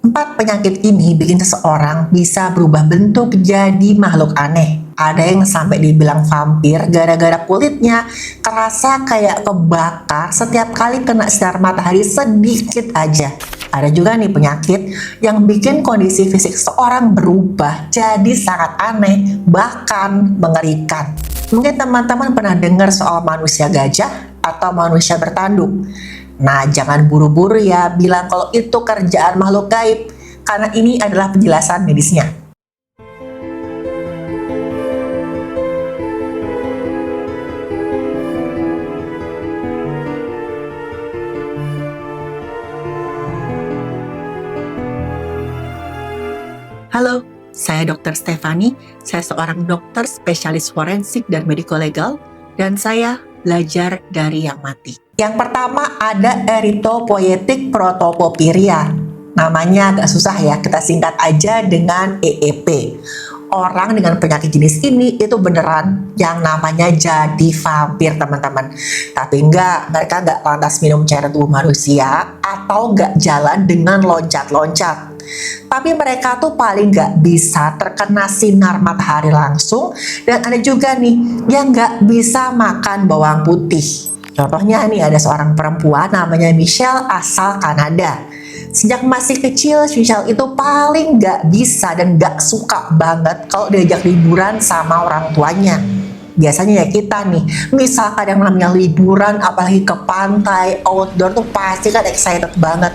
Empat penyakit ini bikin seseorang bisa berubah bentuk jadi makhluk aneh. Ada yang sampai dibilang vampir gara-gara kulitnya terasa kayak kebakar setiap kali kena sinar matahari sedikit aja. Ada juga nih penyakit yang bikin kondisi fisik seseorang berubah jadi sangat aneh, bahkan mengerikan. Mungkin teman-teman pernah dengar soal manusia gajah atau manusia bertanduk. Nah, jangan buru-buru ya bilang kalau itu kerjaan makhluk gaib, karena ini adalah penjelasan medisnya. Halo, saya Dr. Stefani. Saya seorang dokter spesialis forensik dan mediko-legal, dan saya belajar dari yang mati. Yang pertama ada Erythropoietic protoporphyria. Namanya agak susah ya, kita singkat aja dengan EEP. Orang dengan penyakit jenis ini itu beneran yang namanya jadi vampir, teman-teman. Tapi mereka nggak lantas minum cairan tubuh manusia atau nggak jalan dengan loncat-loncat. Tapi mereka tuh paling nggak bisa terkena sinar matahari langsung, dan ada juga nih yang nggak bisa makan bawang putih. Contohnya nih ada seorang perempuan namanya Michelle asal Kanada. Sejak masih kecil, Michelle itu paling nggak bisa dan nggak suka banget kalau diajak liburan sama orang tuanya. Biasanya ya kita nih, misalkan yang namanya liburan, apalagi ke pantai, outdoor tuh pasti kan excited banget.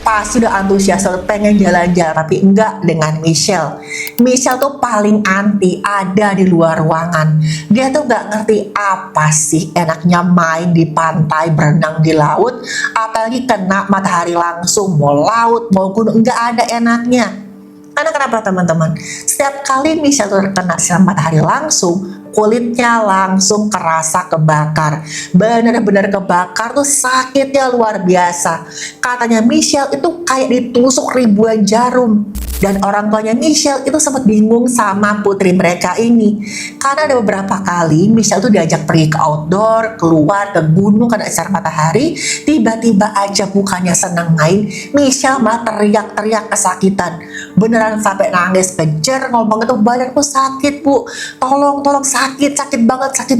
Pasti udah antusias, pengen jalan-jalan, tapi enggak dengan Michelle. Michelle tuh paling anti ada di luar ruangan. Dia tuh nggak ngerti apa sih enaknya main di pantai, berenang di laut, apalagi kena matahari langsung, mau laut, mau gunung, nggak ada enaknya. Karena kenapa teman-teman? Setiap kali Michelle terkena sinar matahari langsung, kulitnya langsung kerasa kebakar. Benar-benar kebakar tuh sakitnya luar biasa. Katanya Michelle itu kayak ditusuk ribuan jarum. Dan orang tuanya Michelle itu sempat bingung sama putri mereka ini. Karena ada beberapa kali Michelle tuh diajak pergi ke outdoor, keluar ke gunung kena sinar matahari, tiba-tiba aja bukannya senang main, Michelle malah teriak-teriak kesakitan. Beneran sampai nangis, kejer, ngomong itu, badanku sakit bu, tolong sakit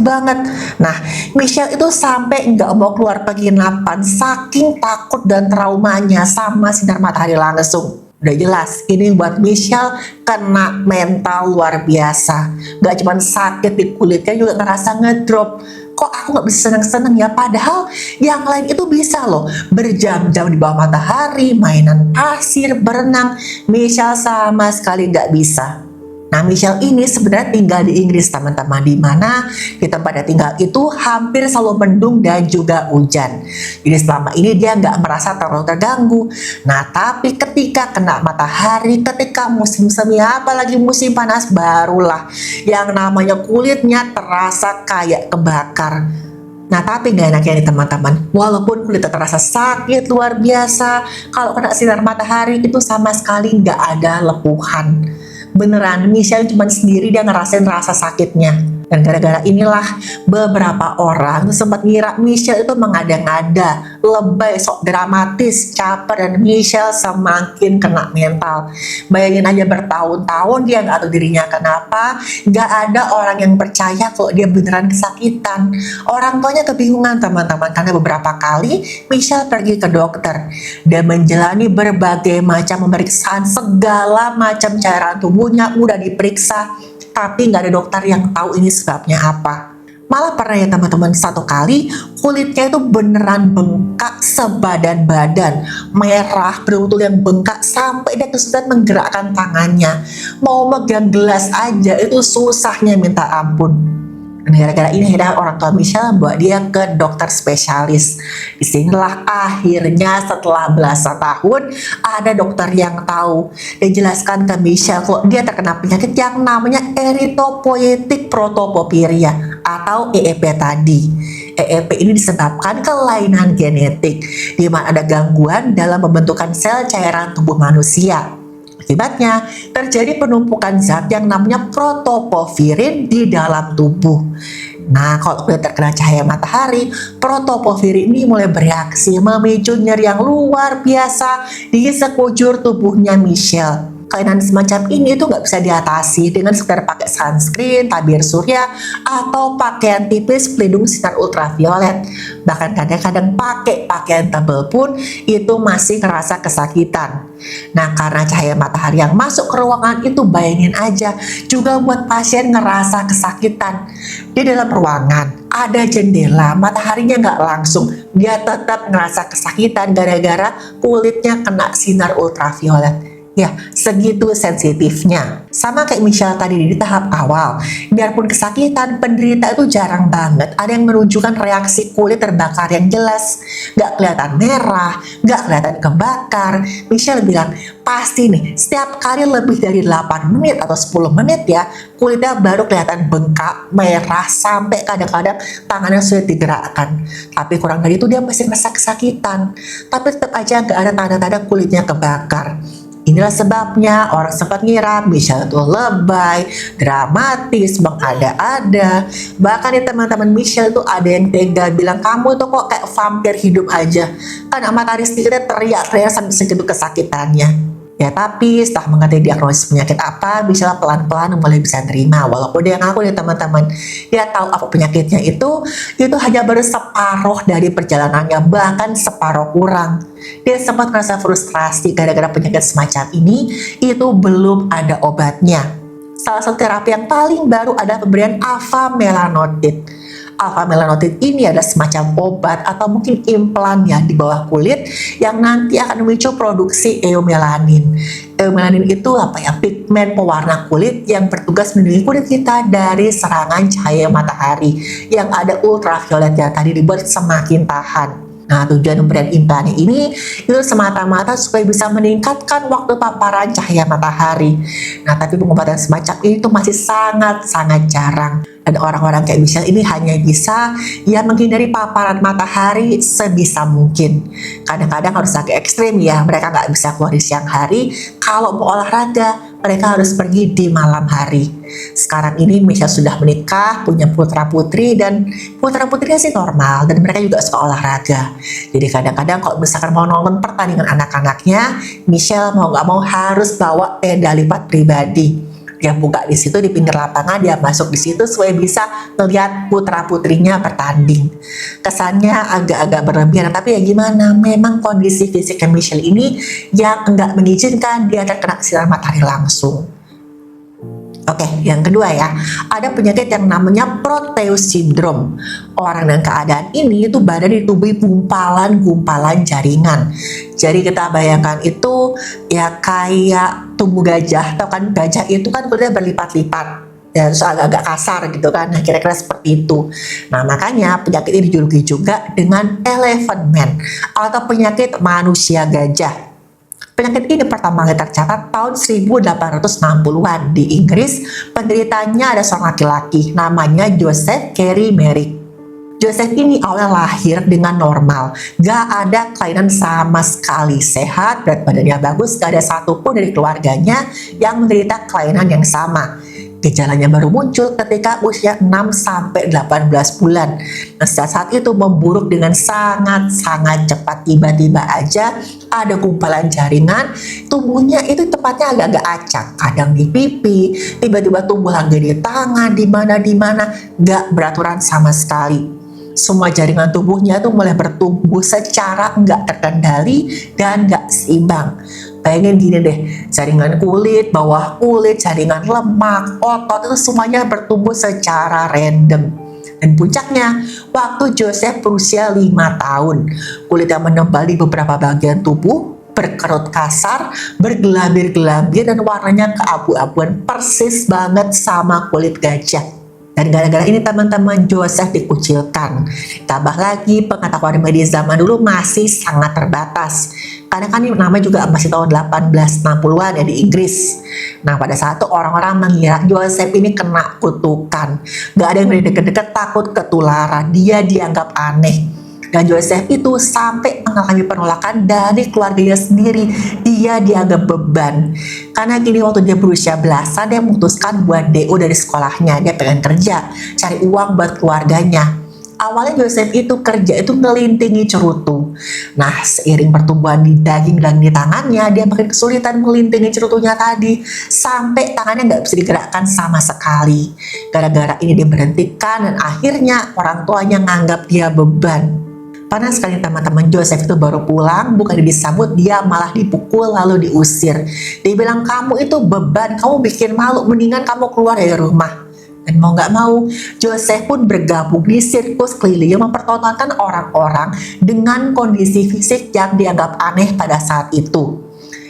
banget. Nah, Michelle itu sampai nggak mau keluar penginapan saking takut dan traumanya sama sinar matahari langsung. Udah jelas, ini buat Michelle kena mental luar biasa. Gak cuma sakit di kulitnya, juga ngerasa ngedrop. Kok aku gak bisa seneng-seneng ya? Padahal yang lain itu bisa loh. Berjam-jam di bawah matahari, mainan pasir, berenang. Michelle sama sekali gak bisa. Nah, Michelle ini sebenarnya tinggal di Inggris, teman-teman, di mana di tempatnya tinggal itu hampir selalu mendung dan juga hujan. Jadi selama ini dia nggak merasa terlalu terganggu. Nah, tapi ketika kena matahari, ketika musim semi, apalagi musim panas, barulah yang namanya kulitnya terasa kayak kebakar. Nah, tapi gak enaknya nih teman-teman, walaupun kulitnya terasa sakit luar biasa, kalau kena sinar matahari itu sama sekali nggak ada lepuhan. Beneran, Michelle cuma sendiri dia ngerasain rasa sakitnya. Dan gara-gara inilah beberapa orang sempat ngira Michelle itu mengada-ngada, lebay, sok dramatis, caper, dan Michelle semakin kena mental. Bayangin aja bertahun-tahun dia nggak tahu dirinya kenapa, nggak ada orang yang percaya kalau dia beneran kesakitan. Orang tuanya kebingungan teman-teman, karena beberapa kali Michelle pergi ke dokter dan menjalani berbagai macam pemeriksaan, segala macam cairan tubuhnya udah diperiksa, tapi nggak ada dokter yang tahu ini sebabnya apa. Malah pernah ya teman-teman, satu kali kulitnya itu beneran bengkak sebadan badan, merah, betul-betul yang bengkak sampai dia kesulitan menggerakkan tangannya. Mau megang gelas aja itu susahnya minta ampun. Dan gara-gara ini orang tua Michelle bawa dia ke dokter spesialis. Disinilah akhirnya setelah belasan tahun ada dokter yang tahu dan jelaskan ke Michelle kalau dia terkena penyakit yang namanya Erythropoietic protoporphyria atau EEP tadi. EEP ini disebabkan kelainan genetik di mana ada gangguan dalam pembentukan sel cairan tubuh manusia. Akibatnya terjadi penumpukan zat yang namanya protoporfirin di dalam tubuh. Nah, kalau kulit terkena cahaya matahari, protoporfirin ini mulai bereaksi memicu nyeri yang luar biasa di sekujur tubuhnya Michelle. Kelainan semacam ini tuh nggak bisa diatasi dengan sekedar pakai sunscreen, tabir surya, atau pakaian tipis pelindung sinar ultraviolet. Bahkan kadang-kadang pakai pakaian tebal pun itu masih ngerasa kesakitan. Nah, karena cahaya matahari yang masuk ke ruangan itu, bayangin aja, juga buat pasien ngerasa kesakitan. Di dalam ruangan ada jendela, mataharinya nggak langsung, dia tetap ngerasa kesakitan gara-gara kulitnya kena sinar ultraviolet. Ya, segitu sensitifnya. Sama kayak Michelle tadi di tahap awal. Biarpun kesakitan, penderita itu jarang banget ada yang menunjukkan reaksi kulit terbakar yang jelas. Gak kelihatan merah, gak kelihatan kebakar. Michelle bilang, pasti nih, setiap kali lebih dari 8 menit atau 10 menit ya, kulitnya baru kelihatan bengkak, merah, sampai kadang-kadang tangannya sulit digerakkan. Tapi kurang dari itu dia masih merasa kesakitan. Tapi tetap aja gak ada tanda-tanda kulitnya kebakar. Inilah sebabnya orang sempat ngira Michelle itu lebay, dramatis, mengada-ada. Bahkan di teman-teman Michelle itu ada yang tega bilang, kamu tuh kok kayak vampir hidup aja. Karena matahari sedikitnya teriak-teriak sampai segitu kesakitannya. Ya, tapi setelah mengerti diagnosis penyakit apa, Michelle pelan-pelan mulai bisa terima. Walaupun dia ngaku nih teman-teman, dia tahu apa penyakitnya itu hanya baru separuh dari perjalanannya, bahkan separuh kurang. Dia sempat merasa frustrasi gara-gara penyakit semacam ini, itu belum ada obatnya. Salah satu terapi yang paling baru ada pemberian afamelanotide. Afamelanotide ini adalah semacam obat atau mungkin implan ya di bawah kulit yang nanti akan memicu produksi eumelanin. Eumelanin itu apa ya? Pigmen pewarna kulit yang bertugas melindungi kulit kita dari serangan cahaya matahari yang ada ultraviolet yang tadi dibuat semakin tahan. Nah, tujuan pemberian implan ini itu semata-mata supaya bisa meningkatkan waktu paparan cahaya matahari. Nah, tapi pengobatan semacam ini tuh masih sangat-sangat jarang. Dan orang-orang kayak Michelle ini hanya bisa ya menghindari paparan matahari sebisa mungkin. Kadang-kadang harus agak ekstrim ya, mereka nggak bisa keluar di siang hari. Kalau mau olahraga, mereka harus pergi di malam hari. Sekarang ini Michelle sudah menikah, punya putra-putri, dan putra-putrinya sih normal, dan mereka juga suka olahraga. Jadi kadang-kadang kalau misalkan mau nonton pertandingan anak-anaknya, Michelle mau nggak mau harus bawa tenda lipat pribadi. Dia buka di situ di pinggir lapangan, dia masuk di situ supaya bisa melihat putra-putrinya bertanding. Kesannya agak-agak berlebihan, tapi ya gimana, memang kondisi fisiknya Michelle ini yang enggak mengizinkan dia terkena sinar matahari langsung. Oke, yang kedua ya, ada penyakit yang namanya Proteus syndrome. Orang dengan keadaan ini itu badan ditubuhi gumpalan-gumpalan jaringan. Jadi kita bayangkan itu ya kayak tubuh gajah, atau kan gajah itu kan kulitnya berlipat-lipat. Ya, terus agak-agak kasar gitu kan, nah kira-kira seperti itu. Nah, makanya penyakit ini dijuluki juga dengan elephant man atau penyakit manusia gajah. Penyakit ini pertama kali tercatat tahun 1860-an di Inggris. Penderitanya ada seorang laki-laki namanya Joseph Carey Merrick. Joseph ini awalnya lahir dengan normal, gak ada kelainan sama sekali, sehat, berat badannya bagus, gak ada satupun dari keluarganya yang menderita kelainan yang sama. Gejalanya baru muncul ketika usia 6-18 bulan. Nah, saat itu memburuk dengan sangat-sangat cepat. Tiba-tiba aja ada gumpalan jaringan, tubuhnya itu tepatnya agak-agak acak. Kadang di pipi, tiba-tiba tumbuh lagi di tangan, di mana, gak beraturan sama sekali. Semua jaringan tubuhnya tuh mulai bertumbuh secara nggak terkendali dan nggak seimbang. Bayangin gini deh, jaringan kulit, bawah kulit, jaringan lemak, otot itu semuanya bertumbuh secara random. Dan puncaknya, waktu Joseph berusia 5 tahun, kulit yang menempel di beberapa bagian tubuh berkerut kasar, bergelambir-gelambir, dan warnanya keabu-abuan persis banget sama kulit gajah. Dan gara-gara ini teman-teman, Joseph dikucilkan. Tambah lagi pengetahuan medis zaman dulu masih sangat terbatas. Karena kan ini namanya juga masih tahun 1860-an ya di Inggris. Nah, pada saat itu orang-orang mengira Joseph ini kena kutukan. Gak ada yang dari deket-deket, takut ketularan. Dia dianggap aneh. Dan Joseph itu sampai mengalami penolakan dari keluarganya sendiri. Dia dianggap beban. Karena gini, waktu dia berusia belasan, dia memutuskan buat DO dari sekolahnya. Dia pengen kerja, cari uang buat keluarganya. Awalnya Joseph itu kerja itu ngelintingi cerutu. Nah, seiring pertumbuhan di daging dan di tangannya, dia makin kesulitan melintingi cerutunya tadi. Sampai tangannya nggak bisa digerakkan sama sekali. Gara-gara ini dia berhentikan dan akhirnya orang tuanya nganggap dia beban. Panas sekali teman-teman, Joseph itu baru pulang, bukan disambut, dia malah dipukul lalu diusir. Dia bilang, kamu itu beban, kamu bikin malu, mendingan kamu keluar dari rumah. Dan mau nggak mau, Joseph pun bergabung di sirkus keliling yang mempertontonkan orang-orang dengan kondisi fisik yang dianggap aneh pada saat itu.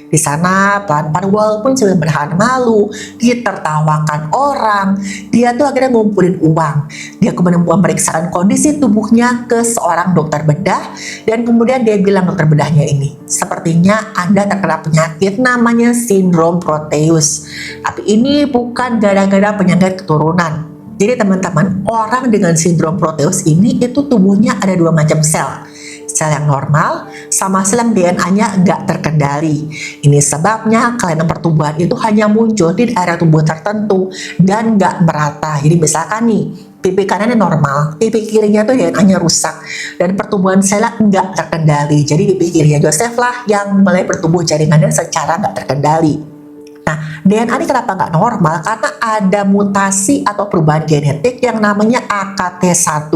Di sana pelan-pelan walaupun sudah menahan malu, ditertawakan orang, dia tuh akhirnya ngumpulin uang. Dia kemudian memeriksakan kondisi tubuhnya ke seorang dokter bedah dan kemudian dia bilang dokter bedahnya ini, sepertinya Anda terkena penyakit namanya sindrom Proteus. Tapi ini bukan gara-gara penyakit keturunan. Jadi teman-teman, orang dengan sindrom Proteus ini itu tubuhnya ada dua macam sel. Sel yang normal sama sel yang DNA-nya nggak terkendali. Ini sebabnya kelainan pertumbuhan itu hanya muncul di daerah tubuh tertentu dan nggak merata. Jadi misalkan nih, pipi kanannya normal, pipi kirinya tuh DNA-nya rusak dan pertumbuhan selnya nggak terkendali. Jadi pipi kirinya Joseph lah yang mulai bertumbuh jaringannya secara nggak terkendali. Nah, DNA ini kenapa nggak normal? Karena ada mutasi atau perubahan genetik yang namanya AKT1.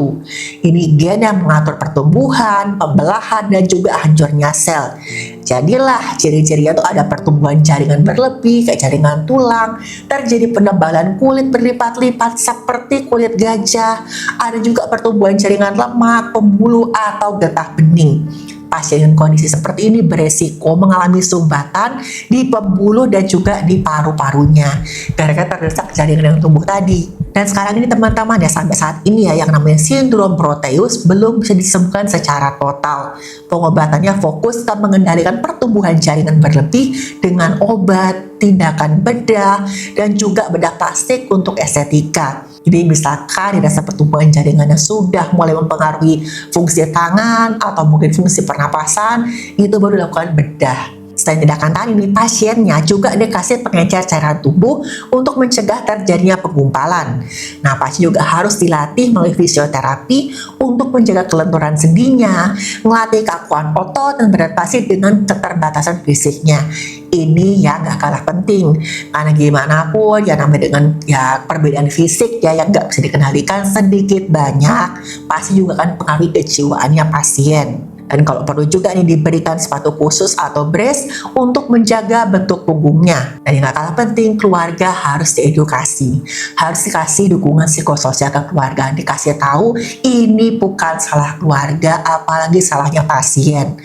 Ini gen yang mengatur pertumbuhan, pembelahan, dan juga hancurnya sel. Jadilah ciri-cirinya tuh ada pertumbuhan jaringan berlebih, kayak jaringan tulang, terjadi penebalan kulit berlipat-lipat seperti kulit gajah, ada juga pertumbuhan jaringan lemak, pembuluh, atau getah bening. Pasien dengan kondisi seperti ini beresiko mengalami sumbatan di pembuluh dan juga di paru-parunya gara-gara terdesak jaringan yang tumbuh tadi. Dan sekarang ini teman-teman ya, sampai saat ini ya, yang namanya sindrom Proteus belum bisa disembuhkan secara total. Pengobatannya fokus ke mengendalikan pertumbuhan jaringan berlebih dengan obat, tindakan bedah, dan juga bedah plastik untuk estetika. Jadi misalkan di dasar pertumbuhan jaringannya sudah mulai mempengaruhi fungsi tangan atau mungkin fungsi pernapasan, itu baru dilakukan bedah. Selain tindakan tadi nih, pasiennya juga dikasih pengecer cairan tubuh untuk mencegah terjadinya penggumpalan. Nah, pasien juga harus dilatih melalui fisioterapi untuk menjaga kelenturan sendinya, melatih keakuan otot dan beradaptasi dengan keterbatasan fisiknya. Ini ya nggak kalah penting, karena gimana pun ya namanya dengan ya perbedaan fisik ya yang nggak bisa dikendalikan sedikit banyak, pasti juga kan pengaruhi kejiwaannya pasien. Dan kalau perlu juga nih diberikan sepatu khusus atau brace untuk menjaga bentuk punggungnya. Dan yang gak kalah penting, keluarga harus diedukasi. Harus dikasih dukungan psikososial ke keluarga. Dikasih tahu ini bukan salah keluarga, apalagi salahnya pasien.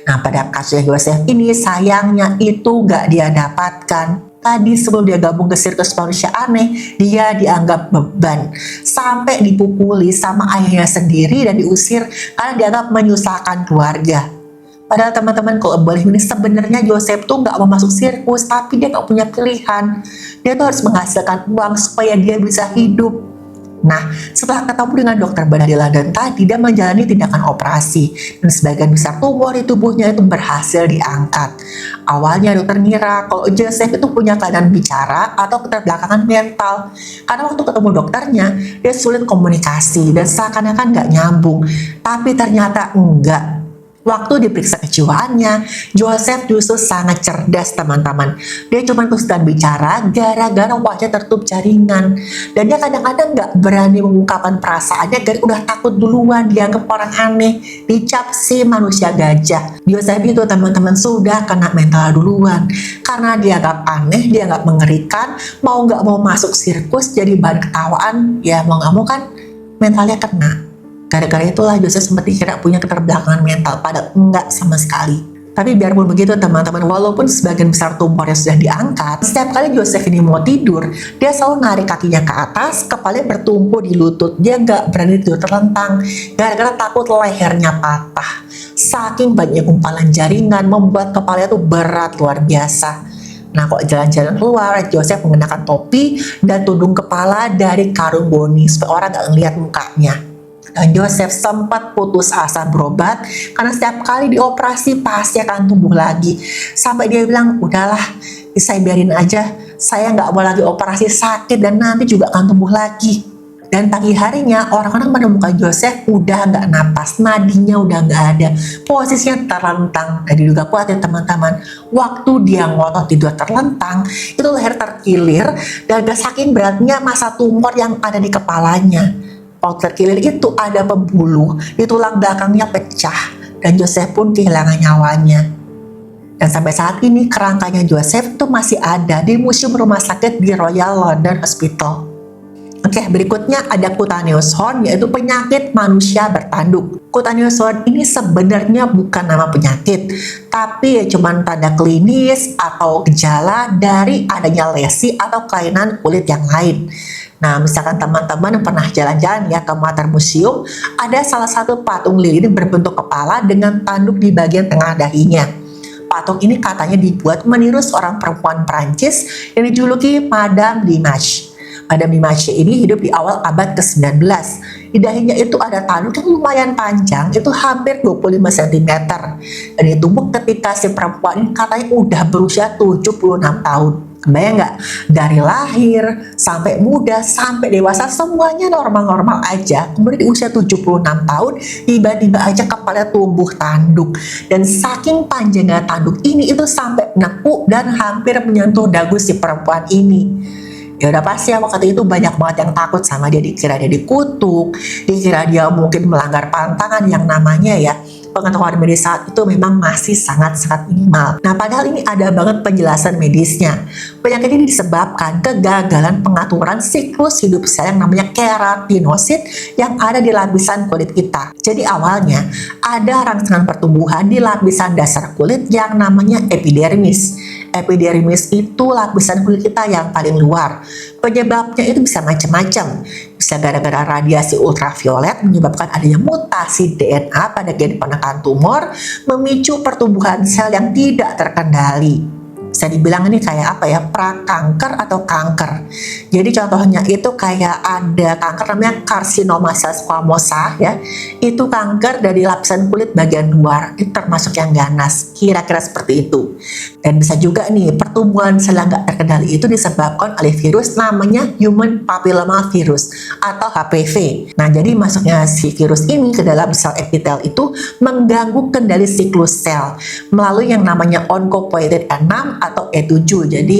Nah, pada kasus Joseph ini sayangnya itu gak dia dapatkan. Tadi sebelum dia gabung ke sirkus manusia aneh, dia dianggap beban. Sampai dipukuli sama ayahnya sendiri dan diusir karena dianggap menyusahkan keluarga. Padahal teman-teman, kalau boleh ini sebenarnya Joseph tuh nggak mau masuk sirkus, tapi dia nggak punya pilihan. Dia tuh harus menghasilkan uang supaya dia bisa hidup. Nah, setelah ketemu dengan dokter bedah di London tadi, dia menjalani tindakan operasi dan sebagian besar tumor di tubuhnya itu berhasil diangkat. Awalnya dokter ngira kalau Joseph itu punya kelainan bicara atau keterbelakangan mental. Karena waktu ketemu dokternya, dia sulit komunikasi dan seakan-akan nggak nyambung. Tapi ternyata enggak. Waktu diperiksa kejiwaannya, Joseph justru sangat cerdas teman-teman. Dia cuma kesulitan bicara gara-gara wajah tertutup jaringan. Dan dia kadang-kadang nggak berani mengungkapkan perasaannya karena udah takut duluan dianggap orang aneh, dicap si manusia gajah. Joseph itu teman-teman sudah kena mental duluan. Karena dianggap aneh, dianggap mengerikan, mau nggak mau masuk sirkus jadi bahan ketawaan, ya mau nggak mau kan mentalnya kena. Gara-gara itulah Joseph sempat dikira punya keterbelakangan mental, padahal enggak sama sekali. Tapi biarpun begitu teman-teman, walaupun sebagian besar tumornya sudah diangkat, setiap kali Joseph ini mau tidur, dia selalu narik kakinya ke atas, kepalanya bertumpu di lutut. Dia nggak berani tidur terlentang, gara-gara takut lehernya patah. Saking banyak gumpalan jaringan, membuat kepalanya tuh berat luar biasa. Nah, kok jalan-jalan keluar, Joseph mengenakan topi dan tudung kepala dari karung boni supaya orang nggak ngeliat mukanya. Dan Joseph sempat putus asa berobat karena setiap kali dioperasi pasti akan tumbuh lagi. Sampai dia bilang, udahlah, saya biarin aja, saya nggak mau lagi operasi sakit dan nanti juga akan tumbuh lagi. Dan pagi harinya orang-orang menemukan Joseph udah nggak napas, nadinya udah nggak ada, posisinya terlentang. Dan diduga kuat ya teman-teman, waktu dia ngotot tidur terlentang, itu leher terkilir dan saking beratnya massa tumor yang ada di kepalanya. Waktu terkilir itu ada pembuluh di tulang belakangnya pecah dan Joseph pun kehilangan nyawanya. Dan sampai saat ini kerangkanya Joseph itu masih ada di museum rumah sakit di Royal London Hospital. Oke, berikutnya ada cutaneous horn, yaitu penyakit manusia bertanduk. Cutaneous horn ini sebenarnya bukan nama penyakit, tapi ya cuman tanda klinis atau gejala dari adanya lesi atau kelainan kulit yang lain. Nah, misalkan teman-teman pernah jalan-jalan ya ke Mater Museum, ada salah satu patung lilin berbentuk kepala dengan tanduk di bagian tengah dahinya. Patung ini katanya dibuat meniru seorang perempuan Prancis yang dijuluki Madame Dimash. Madame Dimash ini hidup di awal abad ke-19. Di dahinya itu ada tanduk yang lumayan panjang, itu hampir 25 cm. Dan ditumbuk ketika si perempuan ini katanya udah berusia 76 tahun. Kebayang nggak? Dari lahir, sampai muda, sampai dewasa, semuanya normal-normal aja. Kemudian di usia 76 tahun, tiba-tiba aja kepala tumbuh tanduk. Dan saking panjangnya tanduk ini, itu sampai nekuk dan hampir menyentuh dagu si perempuan ini. Ya udah pasti ya waktu itu banyak banget yang takut sama dia, dikira dia dikutuk, dikira dia mungkin melanggar pantangan yang namanya ya pengetahuan medis saat itu memang masih sangat-sangat minimal. Nah, padahal ini ada banget penjelasan medisnya. Penyakit ini disebabkan kegagalan pengaturan siklus hidup sel yang namanya keratinosit yang ada di lapisan kulit kita. Jadi awalnya ada rangsangan pertumbuhan di lapisan dasar kulit yang namanya epidermis. Epidermis itu lapisan kulit kita yang paling luar. Penyebabnya itu bisa macam-macam. Bisa gara-gara radiasi ultraviolet menyebabkan adanya mutasi DNA pada gen penekan tumor, memicu pertumbuhan sel yang tidak terkendali. Bisa dibilang ini kayak apa ya, prakanker atau kanker. Jadi contohnya itu kayak ada kanker namanya karsinoma sel squamosa ya. Itu kanker dari lapisan kulit bagian luar, itu termasuk yang ganas, kira-kira seperti itu. Dan bisa juga nih pertumbuhan sel yang nggak terkendali itu disebabkan oleh virus namanya human papilloma virus atau HPV. Nah, jadi masuknya si virus ini ke dalam sel epitel itu mengganggu kendali siklus sel melalui yang namanya oncopoietin 6 atau E7. Jadi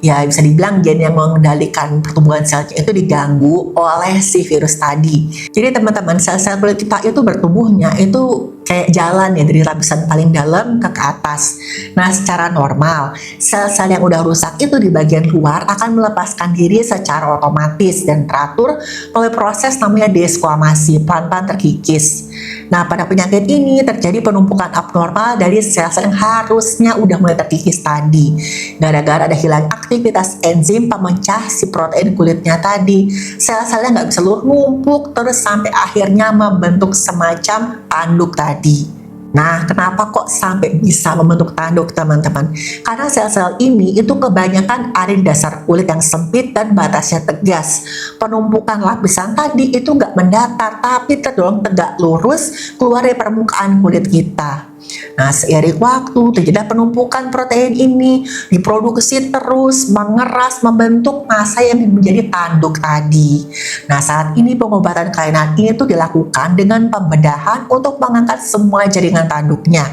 ya bisa dibilang gen yang mengendalikan pertumbuhan selnya itu diganggu oleh si virus tadi. Jadi teman-teman, sel-sel kulit kita itu bertumbuhnya itu kayak jalan ya dari lapisan paling dalam ke atas. Nah, secara normal sel-sel yang udah rusak itu di bagian luar akan melepaskan diri secara otomatis dan teratur melalui proses namanya desquamasi, pelan-pelan terkikis. Nah, pada penyakit ini terjadi penumpukan abnormal dari sel-sel yang harusnya udah mulai terkikis tadi. Gara-gara ada hilang aktivitas enzim pemecah si protein kulitnya tadi, sel-selnya nggak bisa numpuk terus sampai akhirnya membentuk semacam tanduk tadi. Nah, kenapa kok sampai bisa membentuk tanduk, teman-teman? Karena sel-sel ini itu kebanyakan ada di dasar kulit yang sempit dan batasnya tegas. Penumpukan lapisan tadi itu nggak mendatar, tapi terdorong tegak lurus keluar dari permukaan kulit kita. Nah, seiring waktu terjadi penumpukan protein ini diproduksi terus mengeras membentuk massa yang menjadi tanduk tadi. Nah, saat ini pengobatan kelainan ini tuh dilakukan dengan pembedahan untuk mengangkat semua jaringan tanduknya.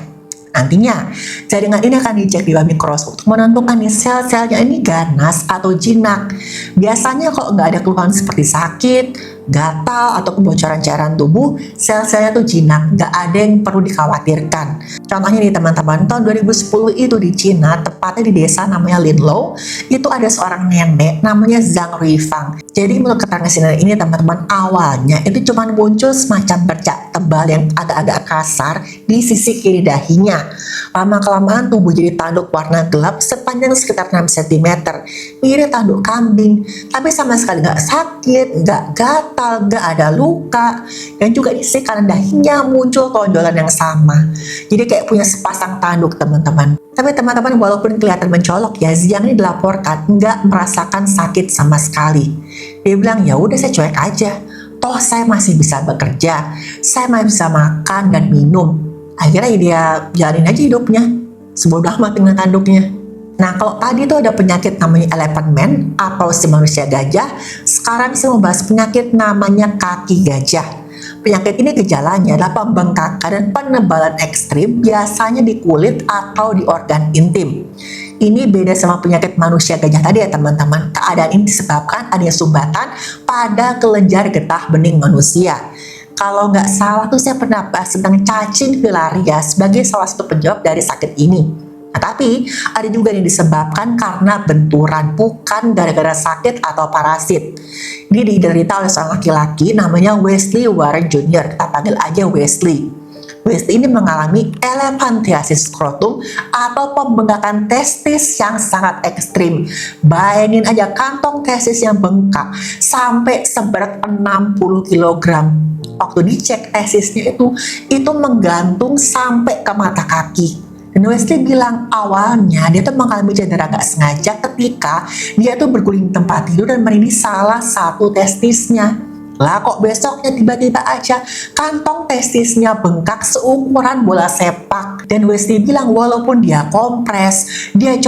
Nantinya, jaringan ini akan dicek di bawah mikroskop untuk menentukan nih sel-selnya ini ganas atau jinak. Biasanya kalau nggak ada keluhan seperti sakit, gatal, atau kebocoran cairan tubuh, sel-selnya tuh jinak, nggak ada yang perlu dikhawatirkan. Contohnya nih teman-teman, tahun 2010 itu di Cina, tepatnya di desa namanya Linlo, itu ada seorang nenek namanya Zhang Ruifang. Jadi menurut keterangan si nenek ini teman-teman, awalnya itu cuma muncul semacam bercak tebal yang agak-agak kasar di sisi kiri dahinya. Lama-kelamaan tubuh jadi tanduk warna gelap sepanjang sekitar 6 cm, mirip tanduk kambing, tapi sama sekali nggak sakit, nggak gatal, nggak ada luka, dan juga di sisi kanan dahinya muncul tonjolan yang sama. Jadi kayak punya sepasang tanduk teman-teman. Tapi teman-teman, walaupun kelihatan mencolok ya, Zhang ini dilaporkan nggak merasakan sakit sama sekali. Dia bilang ya udah saya cuek aja. toh saya masih bisa bekerja, saya masih bisa makan dan minum. Akhirnya dia jalanin aja hidupnya, sebodoh amat dengan tanduknya. Nah, kalau tadi tuh ada penyakit namanya elephant man atau si manusia gajah, sekarang saya mau bahas penyakit namanya kaki gajah. Penyakit ini gejalanya adalah pembengkakan dan penebalan ekstrim, biasanya di kulit atau di organ intim. Ini beda sama penyakit manusia gajah tadi ya teman-teman. Keadaan ini disebabkan adanya sumbatan pada kelenjar getah bening manusia. Kalau nggak salah tuh saya pernah bahas tentang cacing filaria sebagai salah satu penyebab dari sakit ini. Nah, tapi ada juga yang disebabkan karena benturan, bukan gara-gara sakit atau parasit. Ini diderita oleh seorang laki-laki namanya Wesley Warren Jr. Kita panggil aja Wesley. Wesley ini mengalami elephantiasis scrotum atau pembengkakan testis yang sangat ekstrim. Bayangin aja kantong testis yang bengkak sampai seberat 60 kg. Waktu dicek testisnya itu menggantung sampai ke mata kaki. Dan Wesley bilang awalnya dia tuh mengalami cedera gak sengaja ketika dia tuh berguling di tempat tidur dan merinding salah satu testisnya. Lah kok besoknya tiba-tiba aja kantong testisnya bengkak seukuran bola sepak. Dan Wesley bilang walaupun dia kompres, dia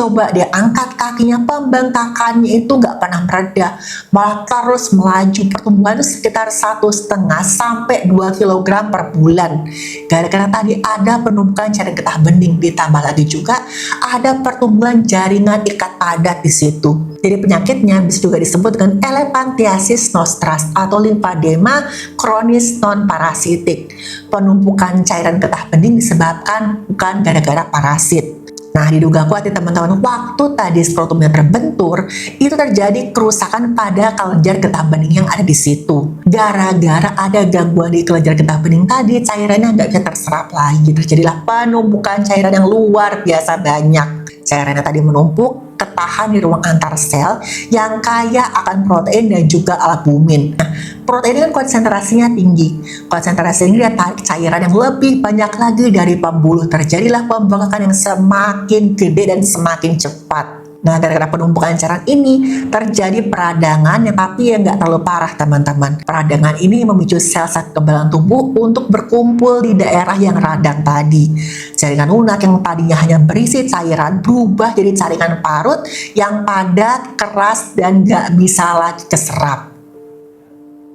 angkat kakinya, pembengkakannya itu gak pernah mereda, malah terus melaju. Pertumbuhan itu sekitar 1,5 sampai 2 kg per bulan. Gara-gara tadi ada penumpukan cairan getah bening, ditambah lagi juga ada pertumbuhan jaringan ikat padat di situ. Jadi penyakitnya bisa juga disebut dengan elephantiasis nostrans atau limfadema kronis non parasitik. Penumpukan cairan getah bening disebabkan bukan gara-gara parasit. Nah, diduga kuat ya teman-teman, waktu tadi skrotumnya terbentur, itu terjadi kerusakan pada kelenjar getah bening yang ada di situ. Gara-gara ada gangguan di kelenjar getah bening tadi, cairannya nggak bisa terserap lagi. Terjadilah penumpukan cairan yang luar biasa banyak. Cairannya tadi menumpuk, ketahan di ruang antar sel yang kaya akan protein dan juga albumin. Nah, protein ini kan konsentrasinya tinggi. Konsentrasi ini dia tarik cairan yang lebih banyak lagi dari pembuluh. Terjadilah pembengkakan yang semakin gede dan semakin cepat. Nah, gara-gara penumpukan cairan ini terjadi peradangan yang tapi yang nggak terlalu parah teman-teman. Peradangan ini memicu sel-sel kekebalan tubuh untuk berkumpul di daerah yang radang tadi. Jaringan lunak yang tadinya hanya berisi cairan berubah jadi jaringan parut yang padat, keras, dan nggak bisa lagi keserap.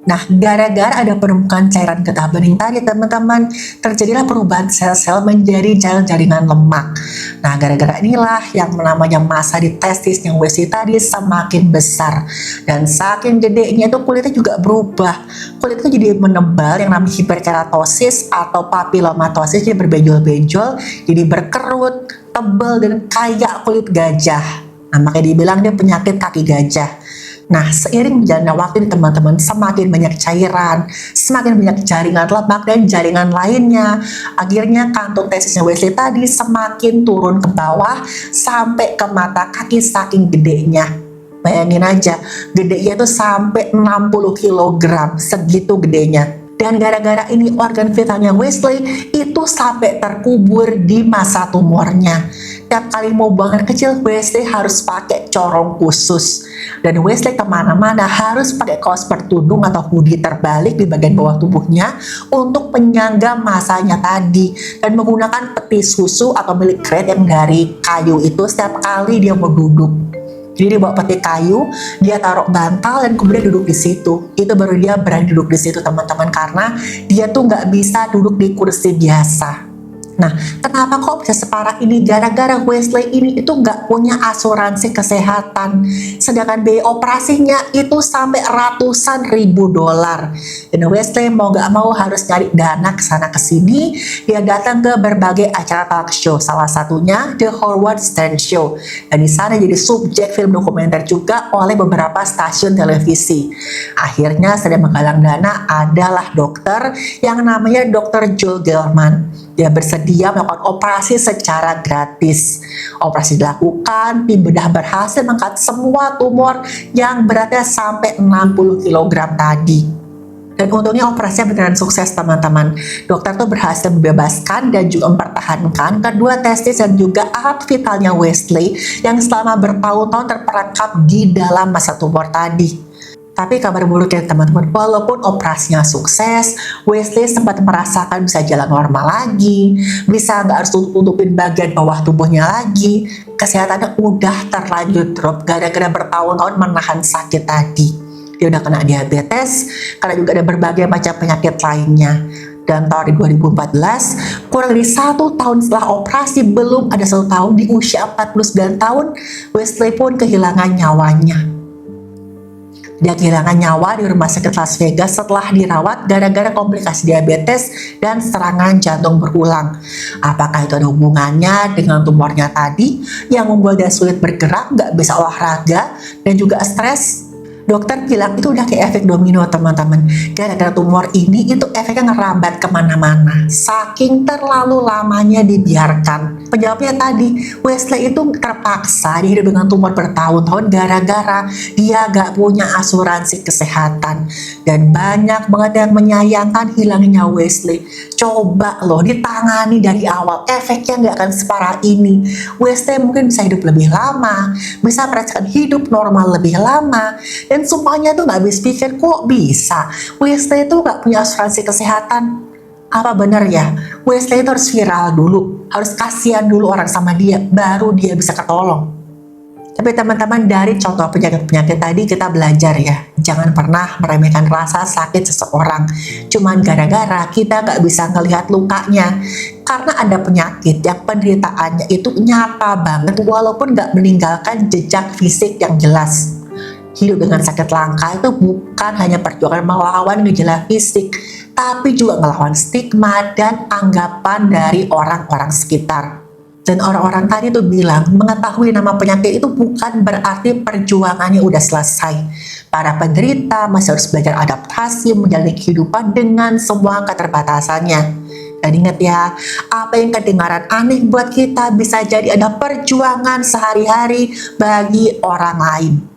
Nah, gara-gara ada penumpukan cairan getah bening tadi teman-teman, terjadilah perubahan sel-sel menjadi jaringan lemak. Nah, gara-gara inilah yang namanya massa di testisnya Wesley tadi semakin besar. Dan saking gedenya itu kulitnya juga berubah. Kulit itu jadi menebal yang namanya hiperkeratosis atau papilomatosis, jadi berbejol-bejol, jadi berkerut, tebal, dan kayak kulit gajah. Nah, makanya dibilang dia penyakit kaki gajah. Nah, seiring berjalannya waktu ini teman-teman, semakin banyak cairan, semakin banyak jaringan lemak dan jaringan lainnya. Akhirnya kantong testisnya Wesley tadi semakin turun ke bawah sampai ke mata kaki saking gedenya. Bayangin aja, gedenya itu sampai 60 kg, segitu gedenya. Dan gara-gara ini organ vitalnya Wesley itu sampai terkubur di masa tumornya. Tiap kali mau buang air kecil, Wesley harus pakai corong khusus. Dan Wesley kemana-mana harus pakai kaos bertudung atau hoodie terbalik di bagian bawah tubuhnya untuk penyangga masanya tadi. Dan menggunakan peti susu atau milk crate yang dari kayu itu setiap kali dia mau duduk. Jadi dia bawa peti kayu, dia taruh bantal dan kemudian duduk di situ. Itu baru dia berani duduk di situ teman-teman, karena dia tuh nggak bisa duduk di kursi biasa. Nah, kenapa kok bisa separah ini? Gara-gara Wesley ini itu nggak punya asuransi kesehatan. Sedangkan biaya operasinya itu sampai ratusan ribu dolar. Dan Wesley mau nggak mau harus cari dana kesana kesini. Dia datang ke berbagai acara talk show. Salah satunya The Howard Stern Show. Dan di sana jadi subjek film dokumenter juga oleh beberapa stasiun televisi. Akhirnya sedang menggalang dana adalah dokter yang namanya Dr. Joel Gelman. Dia bersedia melakukan operasi secara gratis. Operasi dilakukan, tim bedah berhasil mengangkat semua tumor yang beratnya sampai 60 kg tadi. Dan untungnya operasinya beneran sukses teman-teman. Dokter tuh berhasil membebaskan dan juga mempertahankan kedua testis dan juga alat vitalnya Wesley yang selama bertahun-tahun terperangkap di dalam masa tumor tadi. Tapi kabar buruknya teman-teman, walaupun operasinya sukses, Wesley sempat merasakan bisa jalan normal lagi, bisa nggak harus tutupin bagian bawah tubuhnya lagi. Kesehatannya udah terlanjur drop gara-gara bertahun-tahun menahan sakit tadi. Dia udah kena diabetes, karena juga ada berbagai macam penyakit lainnya. Dan tahun 2014, kurang dari 1 tahun setelah operasi, belum ada 1 tahun, di usia 49 tahun, Wesley pun kehilangan nyawanya. Dia kehilangan nyawa di rumah sakit Las Vegas setelah dirawat gara-gara komplikasi diabetes dan serangan jantung berulang. Apakah itu ada hubungannya dengan tumornya tadi yang membuat dia sulit bergerak, nggak bisa olahraga, dan juga stres? Dokter bilang itu udah kayak efek domino teman-teman. Gara-gara tumor ini itu efeknya ngerambat kemana-mana. Saking terlalu lamanya dibiarkan. Penjawabnya tadi, Wesley itu terpaksa hidup dengan tumor bertahun-tahun gara-gara dia gak punya asuransi kesehatan. Dan banyak banget yang menyayangkan hilangnya Wesley. Coba loh ditangani dari awal, efeknya gak akan separah ini. Wesley mungkin bisa hidup lebih lama, bisa merasakan hidup normal lebih lama. Dan semuanya tuh gak habis pikir, kok bisa Wesley itu gak punya asuransi kesehatan. Apa benar ya, Wesley itu harus viral dulu, harus kasihan dulu orang sama dia, baru dia bisa ketolong. Tapi teman-teman, dari contoh penyakit-penyakit tadi kita belajar ya, jangan pernah meremehkan rasa sakit seseorang cuman gara-gara kita gak bisa ngelihat lukanya. Karena ada penyakit yang penderitaannya itu nyata banget walaupun gak meninggalkan jejak fisik yang jelas. Hidup dengan sakit langka itu bukan hanya perjuangan melawan gejala fisik, tapi juga melawan stigma dan anggapan dari orang-orang sekitar. Dan orang-orang tadi tuh bilang, mengetahui nama penyakit itu bukan berarti perjuangannya udah selesai. Para penderita masih harus belajar adaptasi menjalani kehidupan dengan semua keterbatasannya. Dan ingat ya, apa yang kedengaran aneh buat kita bisa jadi ada perjuangan sehari-hari bagi orang lain.